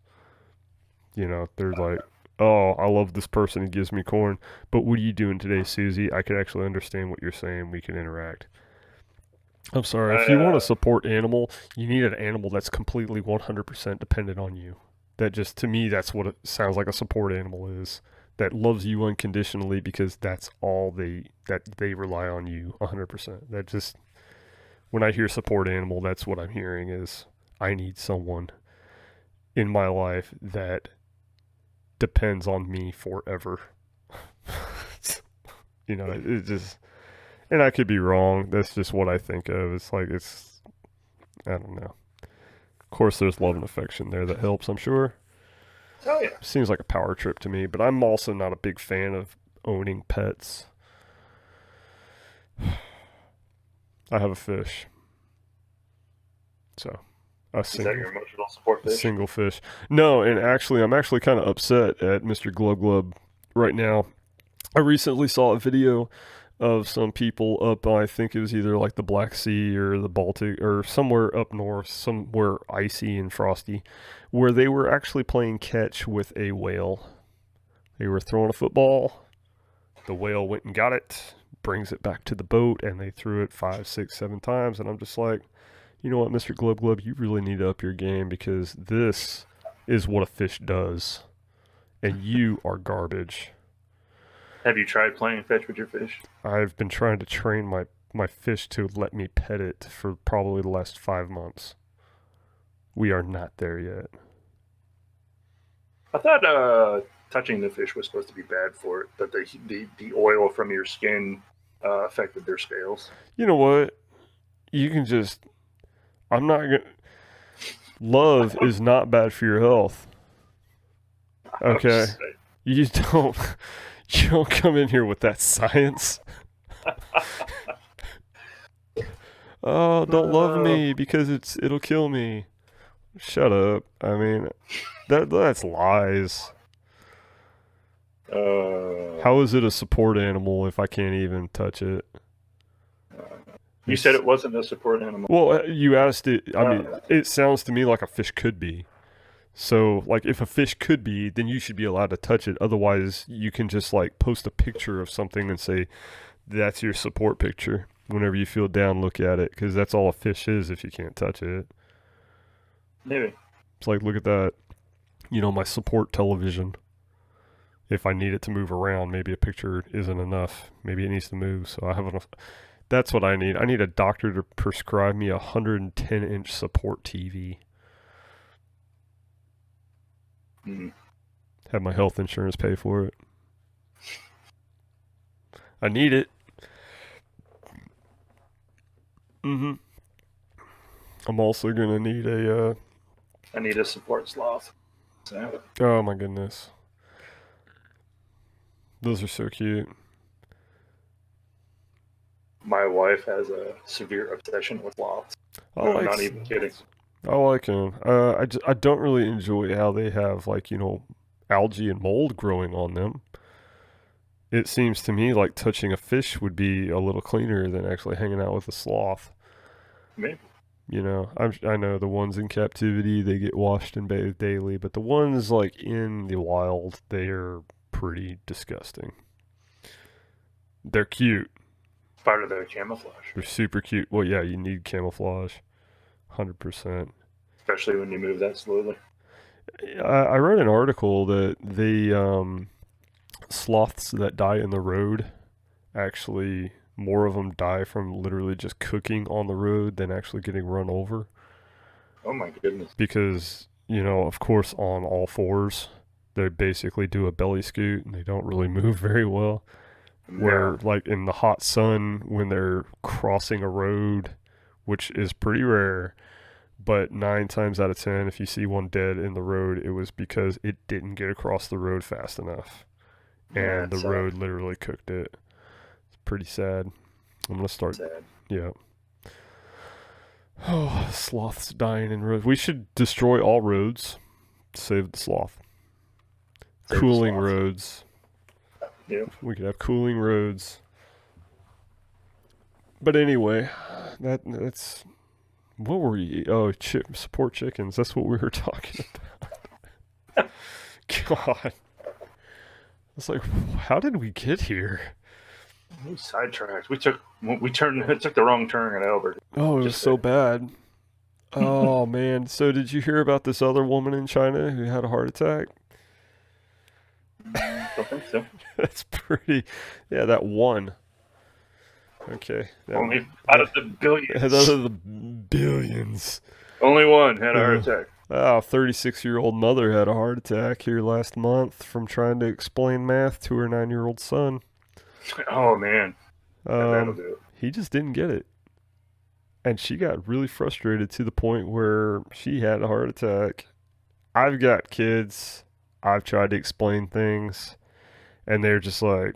You know, they're like, oh, I love this person who gives me corn, but what are you doing today, Susie? I could actually understand what you're saying. We can interact. I'm sorry, if you want a support animal, you need an animal that's completely 100% dependent on you. That just, to me, that's what it sounds like a support animal is. That loves you unconditionally because that's all they rely on you 100%. That just, when I hear support animal, that's what I'm hearing is I need someone in my life that depends on me forever. You know, it just, and I could be wrong. That's just what I think of. It's like, I don't know. Of course, there's love and affection there that helps, I'm sure. Oh, yeah. Seems like a power trip to me, but I'm also not a big fan of owning pets. I have a fish. So, Is that your emotional support fish? Single fish. No, and actually, I'm actually kind of upset at Mr. Glub Glub right now. I recently saw a video of some people up, I think it was either like the Black Sea or the Baltic or somewhere up north, somewhere icy and frosty, where they were actually playing catch with a whale. They were throwing a football. The whale went and got it, brings it back to the boat, and they threw it 5, 6, 7 times. And I'm just like, you know what, Mr. Glub Glub, you really need to up your game because this is what a fish does. And you are garbage. Have you tried playing fetch with your fish? I've been trying to train my fish to let me pet it for probably the last 5 months. We are not there yet. I thought touching the fish was supposed to be bad for it, that the oil from your skin affected their scales. You know what? You can just... I'm not going to... Love is not bad for your health. Okay? You don't come in here with that science. Oh, don't love me because it'll kill me. Shut up. I mean, that's lies. How is it a support animal if I can't even touch it? You said it wasn't a support animal. Well, you asked it. I mean, it sounds to me like a fish could be. So, like, if a fish could be, then you should be allowed to touch it. Otherwise, you can just, like, post a picture of something and say, that's your support picture. Whenever you feel down, look at it. Because that's all a fish is if you can't touch it. Maybe. It's like, look at that. You know, my support television. If I need it to move around, maybe a picture isn't enough. Maybe it needs to move. So I have enough. That's what I need. I need a doctor to prescribe me a 110-inch support TV. Have my health insurance pay for it. I need it. I'm also gonna need a. I need a support sloth. So. Oh my goodness. Those are so cute. My wife has a severe obsession with sloths. I'm not even kidding. I like them. I don't really enjoy how they have, like, you know, algae and mold growing on them. it seems to me like touching a fish would be a little cleaner than actually hanging out with a sloth. Maybe. You know, I know the ones in captivity, they get washed and bathed daily, but the ones like in the wild, they are pretty disgusting. They're cute. Part of their camouflage. They're super cute. Well, yeah, you need camouflage. 100%. Especially when you move that slowly. I read an article that sloths that die in the road, actually more of them die from literally just cooking on the road than actually getting run over. Oh my goodness. Because, you know, of course, on all fours, they basically do a belly scoot and they don't really move very well. Where, like, in the hot sun, when they're crossing a road, which is pretty rare, but 9 times out of 10, if you see one dead in the road, it was because it didn't get across the road fast enough. And the road literally cooked it. It's pretty sad. I'm going to start. Sad. Yeah. Oh, sloths dying in roads. We should destroy all roads to save the sloth. Cooling roads. Yeah. We could have cooling roads. But anyway, that's what were you? Oh, support chickens. That's what we were talking about. God, it's like, how did we get here? We sidetracked. It took the wrong turn at Albert. Oh, it was so bad. Oh man. So did you hear about this other woman in China who had a heart attack? Don't think so. That's pretty. Yeah, that one. Okay. Only out of the billions. Out of the billions. Only one had a heart attack. Oh, 36-year-old mother had a heart attack here last month from trying to explain math to her 9-year-old son. Oh man. That'll do it. He just didn't get it. And she got really frustrated to the point where she had a heart attack. I've got kids. I've tried to explain things, and they're just like,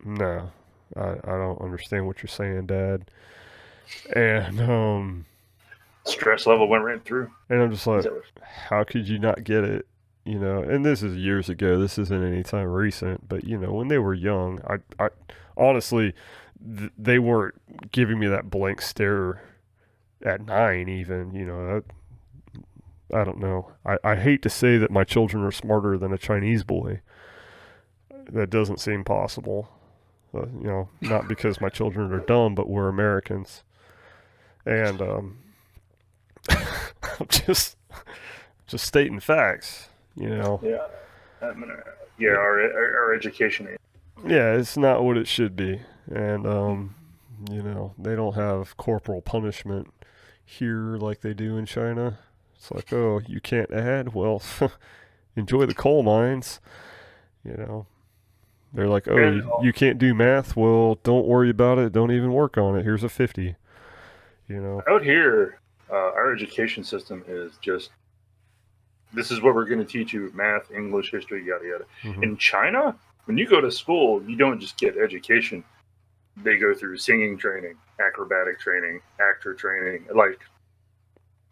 no, I don't understand what you're saying, Dad. And stress level went right through. And I'm just like, how could you not get it? You know, and this is years ago. This isn't any time recent, but you know, when they were young, I honestly, they weren't giving me that blank stare at 9 even, you know, I don't know. I hate to say that my children are smarter than a Chinese boy. That doesn't seem possible. You know, not because my children are dumb, but we're Americans. And I'm just stating facts, you know. Yeah. Our education. Yeah, it's not what it should be. And you know, they don't have corporal punishment here like they do in China. It's like, oh, you can't add? Well, enjoy the coal mines. You know, they're like, oh, you can't do math? Well, don't worry about it. Don't even work on it. Here's a 50. You know, out here, our education system is just, this is what we're going to teach you: math, English, history, yada yada. Mm-hmm. In China, when you go to school, you don't just get education. They go through singing training, acrobatic training, actor training, like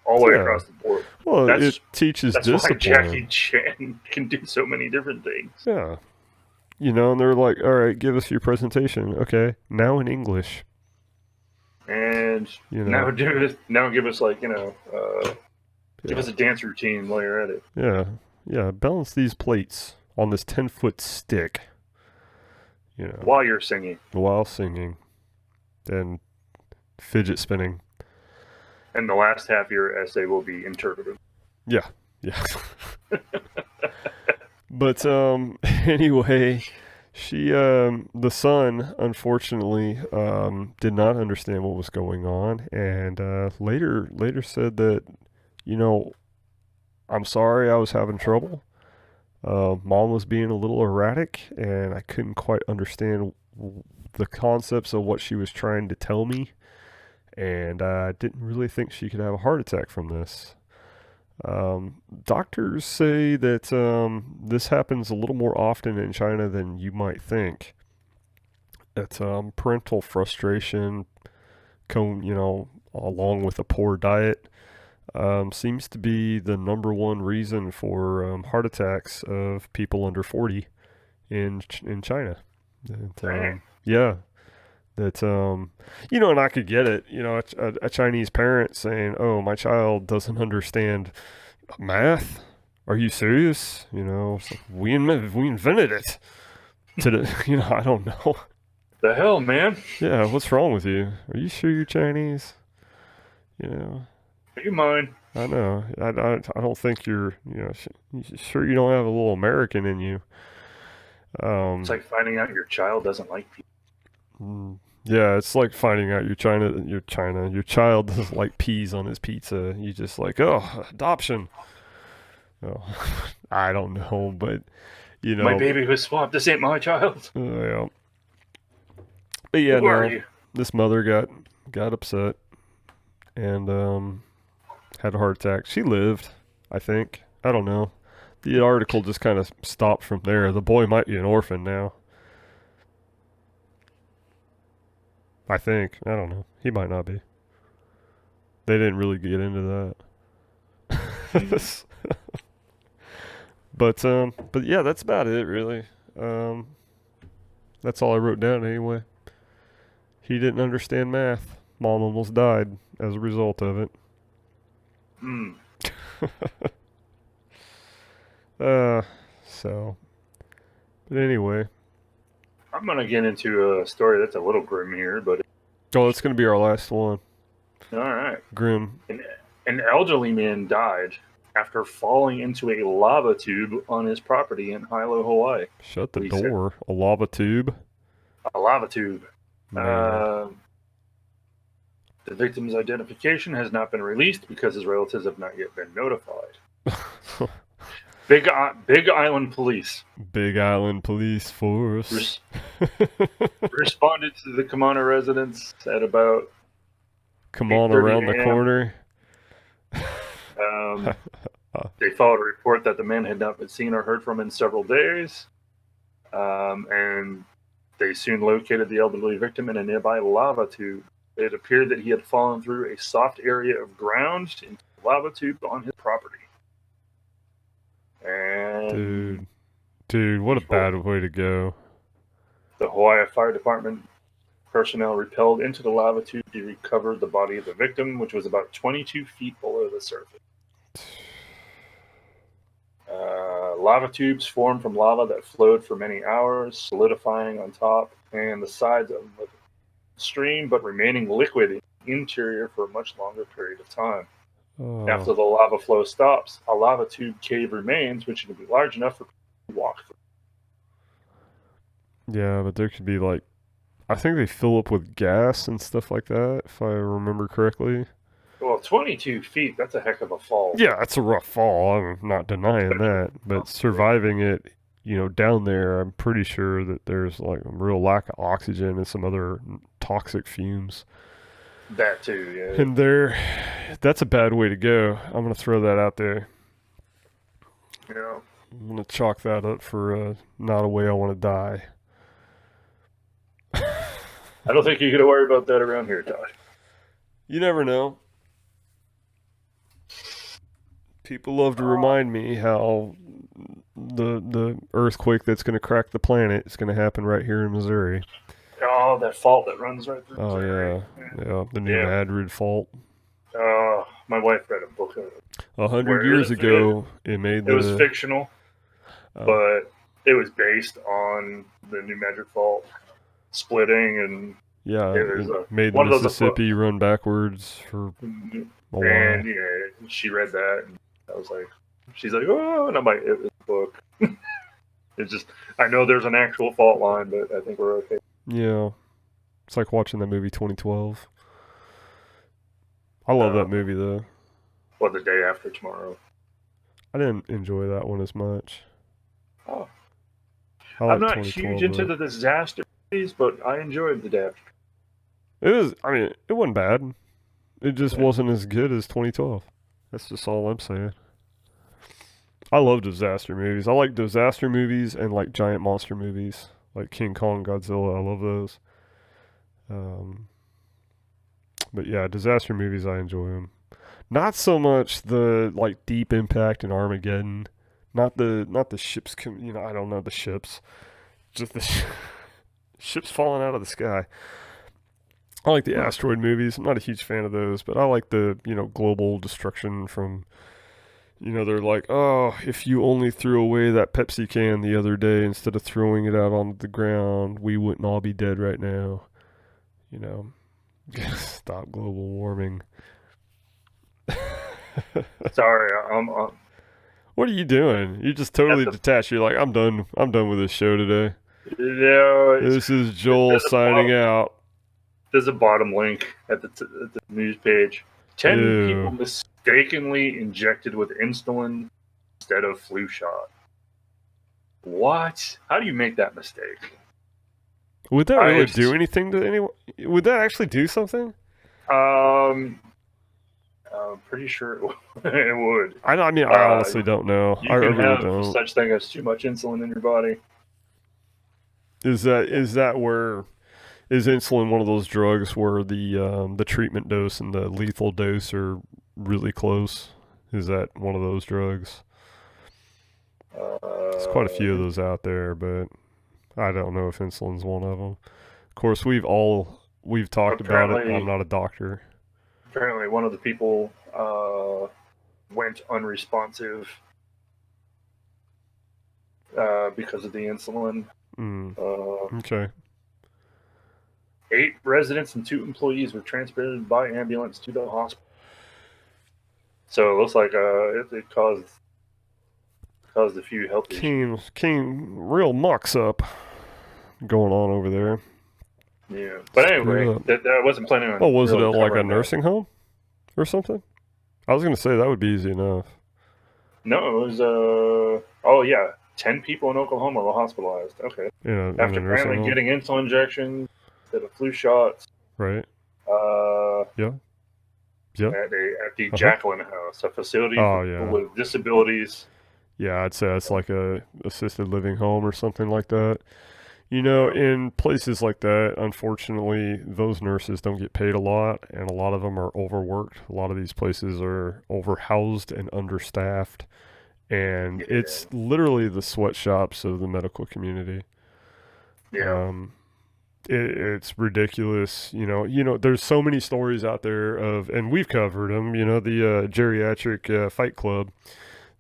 all the way across the board. Well, it teaches discipline. That's why Jackie Chan can do so many different things. Yeah. You know, and they're like, all right, give us your presentation. Okay, now in English. And you know, now give us like, you know, give us a dance routine while you're at it. Yeah. Yeah, balance these plates on this 10-foot stick. You know, while you're singing. While singing. And fidget spinning. And the last half of your essay will be interpretive. Yeah. Yeah. But anyway, she the son unfortunately did not understand what was going on, and later said that, you know, I'm sorry I was having trouble. Mom was being a little erratic, and I couldn't quite understand the concepts of what she was trying to tell me, and I didn't really think she could have a heart attack from this. Doctors say that this happens a little more often in China than you might think. That parental frustration, you know, along with a poor diet, seems to be the number one reason for heart attacks of people under 40 in China. And, yeah. That, and I could get it. A Chinese parent saying, "Oh, my child doesn't understand math. Are you serious? It's like, we invented it. I don't know. The hell, man? Yeah, what's wrong with you? Are you sure you're Chinese? Are you mine? I know. I don't think you're, sure you don't have a little American in you. It's like finding out your child doesn't like people. Yeah, it's like finding out your child doesn't like peas on his pizza. You just like, oh, adoption. Oh, I don't know, but my baby was swapped. This ain't my child. Yeah. But yeah, Who are you? This mother got upset and had a heart attack. She lived, I think. I don't know. The article just kind of stopped from there. The boy might be an orphan now. I think. I don't know. He might not be. They didn't really get into that. But yeah, that's about it, really. That's all I wrote down anyway. He didn't understand math. Mom almost died as a result of it. But anyway. I'm going to get into a story that's a little grim here, but... Oh, it's going to be our last one. All right. Grim. An elderly man died after falling into a lava tube on his property in Hilo, Hawaii. Shut the door. A lava tube? A lava tube. The victim's identification has not been released because his relatives have not yet been notified. Big Island Police. Big Island Police Force. Responded to the Kamana residence at about... Come on around the corner. They filed a report that the man had not been seen or heard from in several days. And they soon located the elderly victim in a nearby lava tube. It appeared that he had fallen through a soft area of ground into the lava tube on his property. And Dude, what a bad way to go. The Hawaii Fire Department personnel repelled into the lava tube to recover the body of the victim, which was about 22 feet below the surface. Lava tubes formed from lava that flowed for many hours, solidifying on top and the sides of the stream, but remaining liquid in the interior for a much longer period of time. After the lava flow stops, a lava tube cave remains, which would be large enough for people to walk through. Yeah, but there could be I think they fill up with gas and stuff like that, if I remember correctly. Well, 22 feet, that's a heck of a fall. Yeah, it's a rough fall. I'm not denying that. But surviving it, down there, I'm pretty sure that there's a real lack of oxygen and some other toxic fumes. That too, yeah. And that's a bad way to go. I'm going to throw that out there. Yeah. I'm going to chalk that up for not a way I want to die. I don't think you got to worry about that around here, Todd. You never know. People love to remind me how the earthquake that's going to crack the planet is going to happen right here in Missouri. Oh, that fault that runs right through Missouri. Yeah, the New Madrid fault. My wife read a book of it. 100 years ago, it was fictional, but it was based on the New Madrid fault splitting and... Yeah, it made the Mississippi run backwards for a while. And she read that, and I was like, she's like, oh, and I'm like, it was a book. It's just, I know there's an actual fault line, but I think we're okay. Yeah. It's like watching that movie 2012. I love that movie, though. The Day After Tomorrow. I didn't enjoy that one as much. Oh. I'm not huge into the disaster movies, but I enjoyed The Day After. It wasn't bad. It just wasn't as good as 2012. That's just all I'm saying. I love disaster movies. I like disaster movies and giant monster movies. Like King Kong, Godzilla. I love those. But yeah, disaster movies, I enjoy them. Not so much the Deep Impact and Armageddon. Not the ships. I don't know the ships. Just ships falling out of the sky. I like the asteroid movies. I'm not a huge fan of those, but I like the, global destruction from, they're like, oh, if you only threw away that Pepsi can the other day instead of throwing it out on the ground, we wouldn't all be dead right now. Stop global warming. Sorry, What are you doing? You're just totally detached. You're like, I'm done with this show today. This is Joel signing out. There's a bottom link at the news page. 10 Ew. people mistakenly injected with insulin instead of flu shot. What? How do you make that mistake? Would that really do anything to anyone? Would that actually do something? I'm pretty sure it would. I honestly don't know. You can have such thing as too much insulin in your body. Is insulin one of those drugs where the treatment dose and the lethal dose are really close? Is that one of those drugs? There's quite a few of those out there, but I don't know if insulin's one of them. Of course, we've talked about it. I'm not a doctor. Apparently, one of the people went unresponsive because of the insulin. Okay. 8 residents and 2 employees were transported by ambulance to the hospital. So it looks like it caused a few health issues. Came real mucks up going on over there. Yeah, but anyway, I wasn't planning on. Oh, was it like a nursing home or something? I was going to say that would be easy enough. No, it was 10 people in Oklahoma were hospitalized. Okay. Yeah. After apparently getting insulin injections instead of flu shots. Right. Yeah. At the Jacqueline House, a facility for people with disabilities. Yeah, I'd say it's like a assisted living home or something like that. In places like that, unfortunately, those nurses don't get paid a lot, and a lot of them are overworked. A lot of these places are overhoused and understaffed, and it's literally the sweatshops of the medical community. Yeah. It's ridiculous. There's so many stories out there and we've covered them, the geriatric fight club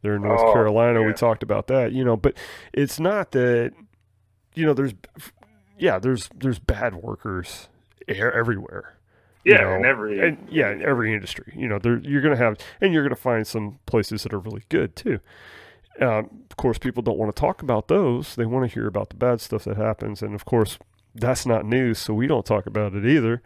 there in North Carolina. Yeah. We talked about that, but it's not that, there's bad workers everywhere. In every industry. You're going to have, and you're going to find some places that are really good too. Of course, people don't want to talk about those. They want to hear about the bad stuff that happens. And of course, that's not news, so we don't talk about it either.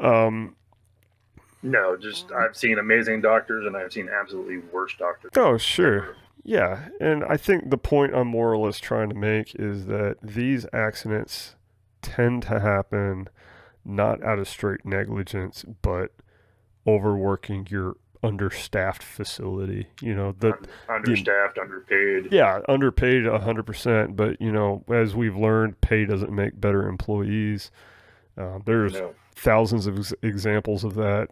No, just I've seen amazing doctors and I've seen absolutely worse doctors. Oh, sure. Yeah, and I think the point I'm more or less trying to make is that these accidents tend to happen not out of straight negligence, but overworking your understaffed facility. Understaffed, underpaid. Yeah, underpaid 100%. But as we've learned, pay doesn't make better employees. There's thousands of examples of that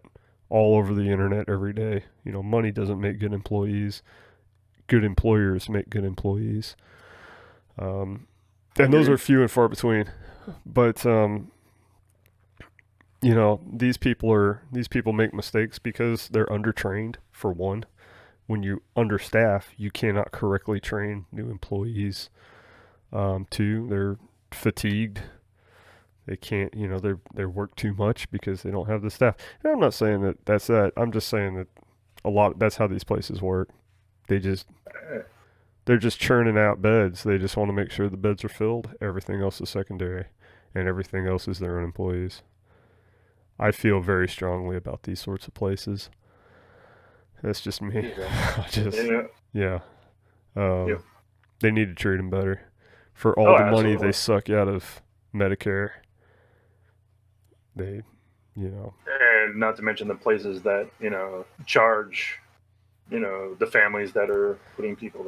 all over the internet every day. Money doesn't make good employees. Good employers make good employees. And those are few and far between. But these people make mistakes because they're undertrained, for one. When you understaff, you cannot correctly train new employees. 2, they're fatigued. They can't, they work too much because they don't have the staff. And I'm not saying that's that. I'm just saying that that's how these places work. They're just churning out beds. They just want to make sure the beds are filled. Everything else is secondary, and everything else is their own employees. I feel very strongly about these sorts of places. That's just me. They need to treat them better for all the money they suck out of Medicare. And not to mention the places that charge the families that are putting people.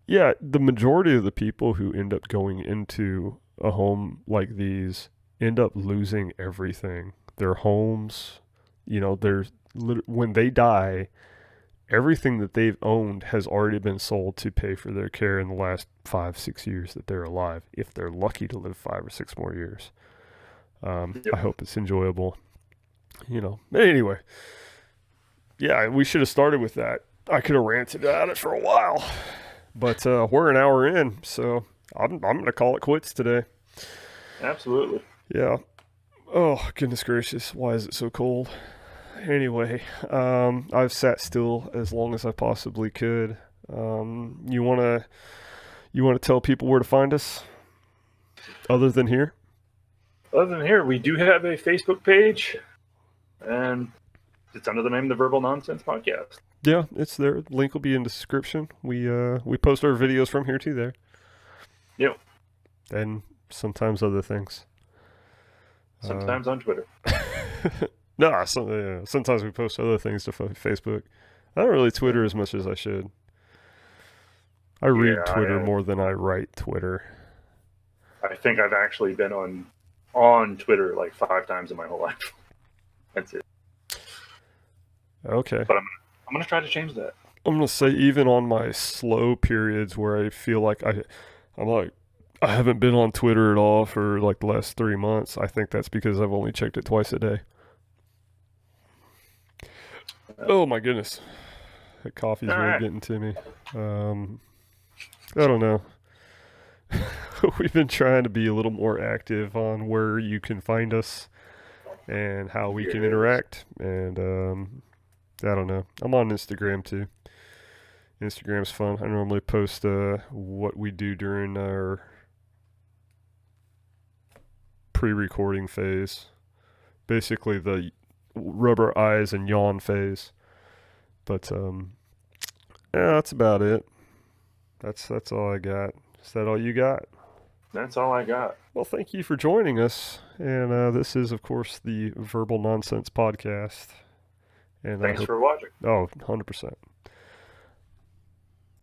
Yeah, the majority of the people who end up going into a home like these end up losing everything. Their homes, when they die, everything that they've owned has already been sold to pay for their care in the last 5-6 years that they're alive, if they're lucky to live 5 or 6 more years. I hope it's enjoyable. But anyway, yeah, we should have started with that. I could have ranted at it for a while, but we're an hour in, so I'm going to call it quits today. Absolutely. Yeah. Oh, goodness gracious. Why is it so cold? Anyway, I've sat still as long as I possibly could. You want to tell people where to find us other than here? Other than here, we do have a Facebook page, and it's under the name of the Verbal Nonsense Podcast. Yeah, it's there. The link will be in the description. We post our videos from here too there. Yep. And sometimes other things. Sometimes on Twitter. No, sometimes we post other things to Facebook. I don't really Twitter as much as I should. I read Twitter more than I write Twitter. I think I've actually been on Twitter like 5 times in my whole life. That's it. Okay. But I'm gonna try to change that. I'm gonna say even on my slow periods where I feel like I haven't been on Twitter at all for like the last 3 months, I think that's because I've only checked it twice a day. Oh my goodness. That coffee's really getting to me. I don't know. We've been trying to be a little more active on where you can find us and how we can interact. And I don't know. I'm on Instagram too. Instagram's fun. I normally post what we do during our pre-recording phase. Basically the rubber eyes and yawn phase. But yeah, that's about it. That's all I got. Is that all you got? That's all I got. Well, thank you for joining us. And this is, of course, the Verbal Nonsense Podcast. And thanks for watching. Oh, 100%.